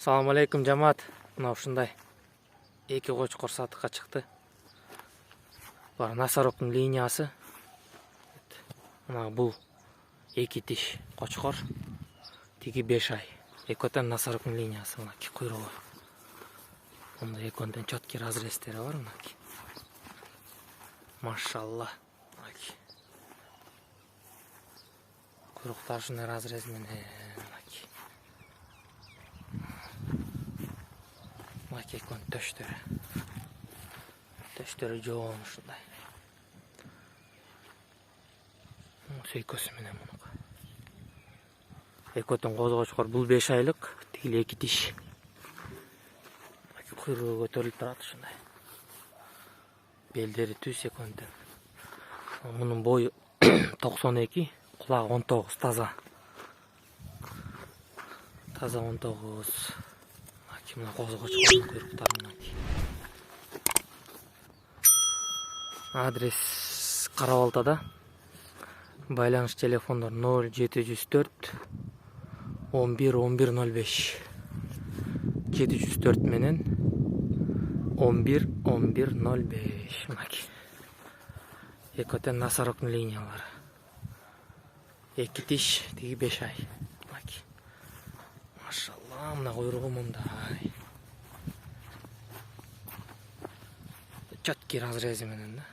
Салам алейкум жамаат. Мына ушундай эки кочкор сатыкка чыкты. Бар Насароктун линиясы. Мына бул эки тиш кочкор. Тиги 5 ай. Экотен Насароктун линиясы мынакей куйругу. Мында экөндөн чөткү разрезтери бар мынакей. Машалла. Мынакей. Куйруктар ушундай разрез менен мынакей. Мынакей экөнүн төштөрү. Төштөрү жоон ушундай. Сөйкөсү менен мунука. Экөтөн козгочкор бул 5 айлык, тигил 2 тиш. Куйругу көтөрүлүп турат ушундай. Белдери түз экөндөн. Мунун бою 92, кулагы 19 таза. Таза 19. Мына козгочкордун куйруктары мынакей. Адрес Карабалтада. Байланыш телефондор 0704 11 1105. 704 менен 11 1105. Мынакей. Экотен Насароктун линиялары. 2 тиш, тиги 5 ай. Мынакей. Машалла, мына куйругу мындай. Чөткү разрези менен да.